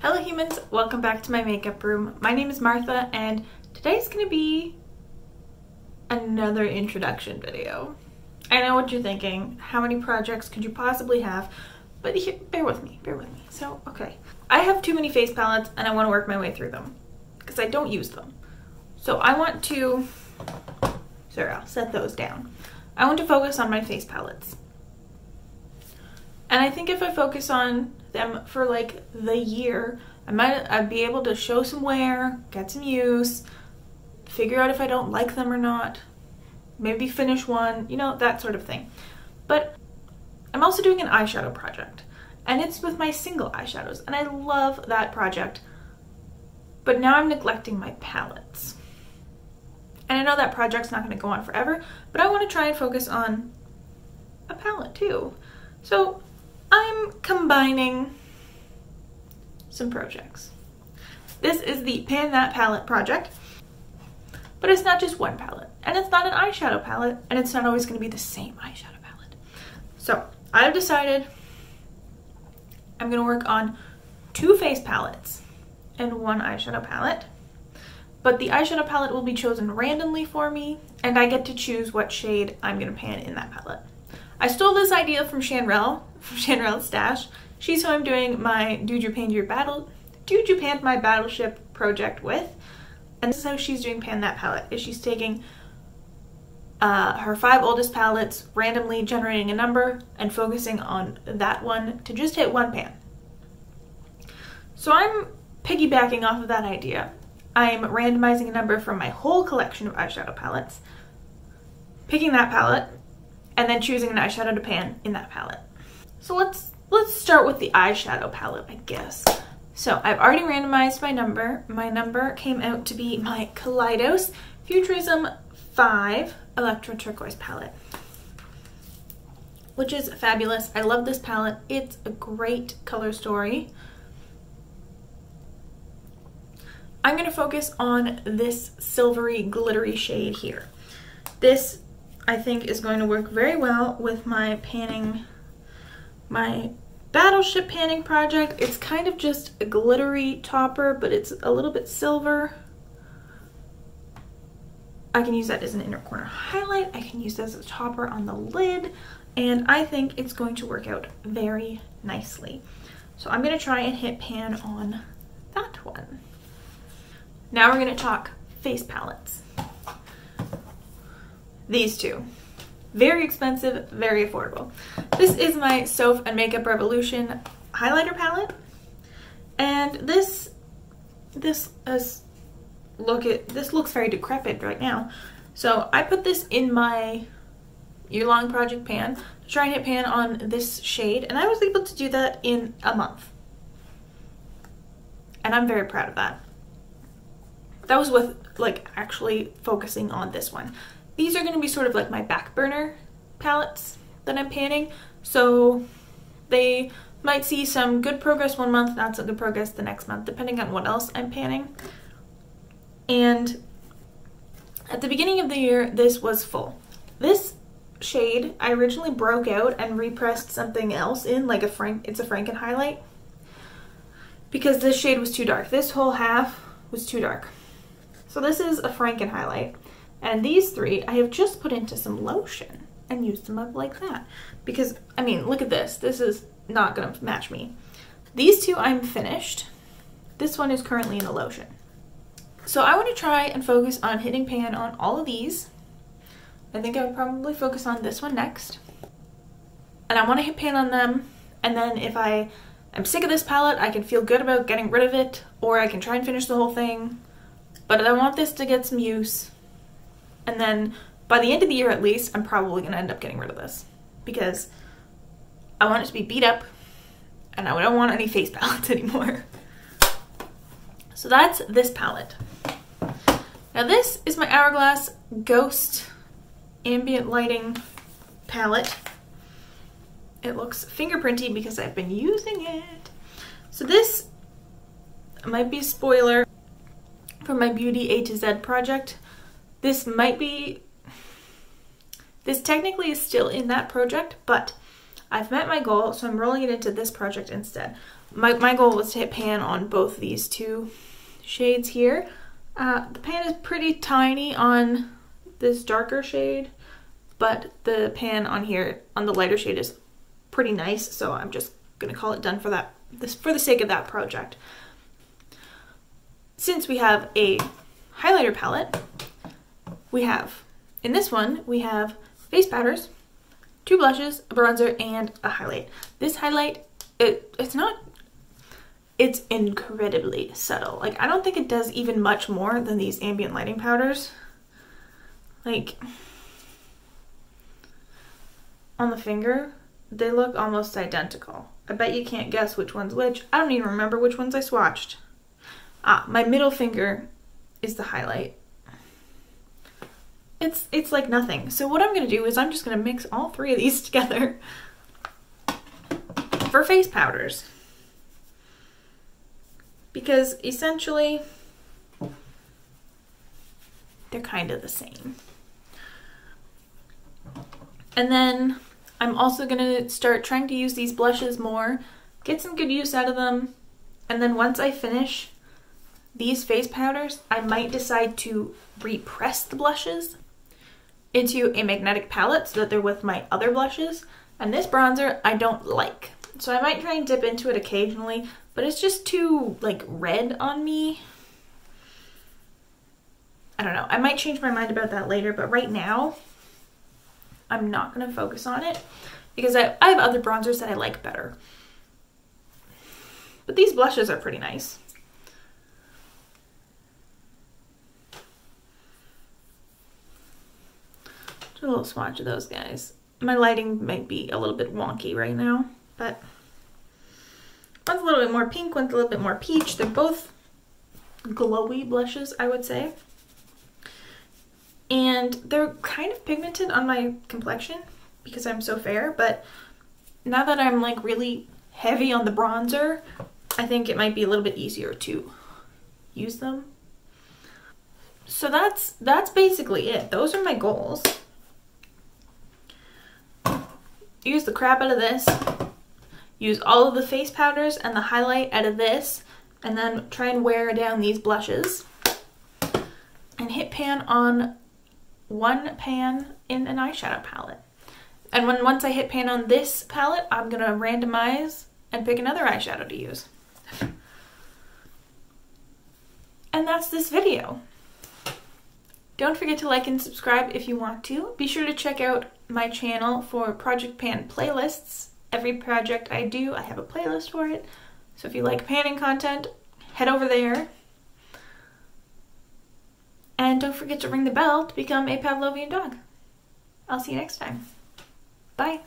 Hello humans, welcome back to my makeup room. My name is Martha and today's gonna be another introduction video. I know what you're thinking, how many projects could you possibly have? But here, bear with me. So, okay. I have too many face palettes and I want to work my way through them because I don't use them. So I want to, sorry, I'll set those down. I want to focus on my face palettes. And I think if I focus on them for like the year, I'd be able to show some wear, get some use, figure out if I don't like them or not, maybe finish one, you know, that sort of thing. But I'm also doing an eyeshadow project, and it's with my single eyeshadows, and I love that project. But now I'm neglecting my palettes. And I know that project's not going to go on forever, but I want to try and focus on a palette too. So I'm combining some projects. This is the Pan That Palette project, but it's not just one palette, and it's not an eyeshadow palette, and it's not always going to be the same eyeshadow palette. So I've decided I'm going to work on 2 face palettes and 1 eyeshadow palette, but the eyeshadow palette will be chosen randomly for me, and I get to choose what shade I'm going to pan in that palette. I stole this idea from Shanrell, from Shanrell's stash. She's who I'm doing my Dude You Panned My Battleship project with. And this is how she's doing Pan That Palette, is she's taking her 5 oldest palettes, randomly generating a number, and focusing on that one to just hit 1 pan. So I'm piggybacking off of that idea. I'm randomizing a number from my whole collection of eyeshadow palettes, picking that palette, and then choosing an eyeshadow to pan in that palette. So let's start with the eyeshadow palette, I guess. So I've already randomized my number. My number came out to be my Kaleidos Futurism 5 Electro Turquoise palette, which is fabulous. I love this palette. It's a great color story. I'm going to focus on this silvery glittery shade here. This I think is going to work very well with my panning, my Battleship panning project. It's kind of just a glittery topper, but it's a little bit silver. I can use that as an inner corner highlight. I can use that as a topper on the lid, and I think it's going to work out very nicely. So I'm going to try and hit pan on that one. Now we're going to talk face palettes. These 2. Very expensive, very affordable. This is my Soph and Makeup Revolution highlighter palette. And this looks very decrepit right now. So I put this in my year-long project pan to try and hit pan on this shade, and I was able to do that in a month. And I'm very proud of that. That was with like actually focusing on this one. These are going to be sort of like my back burner palettes that I'm panning, so they might see some good progress one month, not so good progress the next month, depending on what else I'm panning. And at the beginning of the year, this was full. This shade, I originally broke out and repressed something else in, like it's a Franken Highlight, because this shade was too dark. This whole half was too dark. So this is a Franken Highlight. And these 3 I have just put into some lotion and used them up like that. Because, I mean, look at this. This is not going to match me. These 2 I'm finished. This one is currently in a lotion. So I want to try and focus on hitting pan on all of these. I think I would probably focus on this one next. And I want to hit pan on them. And then if I'm sick of this palette, I can feel good about getting rid of it. Or I can try and finish the whole thing. But I want this to get some use. And then by the end of the year at least, I'm probably going to end up getting rid of this because I want it to be beat up and I don't want any face palettes anymore. So that's this palette. Now this is my Hourglass Ghost Ambient Lighting palette. It looks fingerprinty because I've been using it. So this might be a spoiler for my Beauty A to Z project. This technically is still in that project, but I've met my goal, so I'm rolling it into this project instead. My goal was to hit pan on both these two shades here. The pan is pretty tiny on this darker shade, but the pan on here, on the lighter shade, is pretty nice, so I'm just gonna call it done for that, for the sake of that project. Since we have a highlighter palette, we have, in this one, we have face powders, 2 blushes, a bronzer, and a highlight. This highlight, it's incredibly subtle. Like, I don't think it does even much more than these ambient lighting powders. Like, on the finger, they look almost identical. I bet you can't guess which one's which. I don't even remember which ones I swatched. My middle finger is the highlight. It's like nothing. So what I'm gonna do is I'm just gonna mix all 3 of these together for face powders. Because essentially, they're kind of the same. And then I'm also gonna start trying to use these blushes more, get some good use out of them, and then once I finish these face powders, I might decide to repress the blushes into a magnetic palette so that they're with my other blushes. And this bronzer I don't like, so I might try and dip into it occasionally, but it's just too like red on me. I don't know, I might change my mind about that later, but right now I'm not gonna focus on it because I have other bronzers that I like better. But these blushes are pretty nice. Do a little swatch of those guys. My lighting might be a little bit wonky right now, but one's a little bit more pink, one's a little bit more peach. They're both glowy blushes, I would say. And they're kind of pigmented on my complexion because I'm so fair, but now that I'm like really heavy on the bronzer, I think it might be a little bit easier to use them. So that's basically it. Those are my goals. Use the crap out of this, use all of the face powders and the highlight out of this, and then try and wear down these blushes, and hit pan on one pan in an eyeshadow palette. And once I hit pan on this palette, I'm gonna randomize and pick another eyeshadow to use. And that's this video. Don't forget to like and subscribe if you want to. Be sure to check out my channel for Project Pan playlists. Every project I do, I have a playlist for it. So if you like panning content, head over there. And don't forget to ring the bell to become a Pavlovian dog. I'll see you next time. Bye.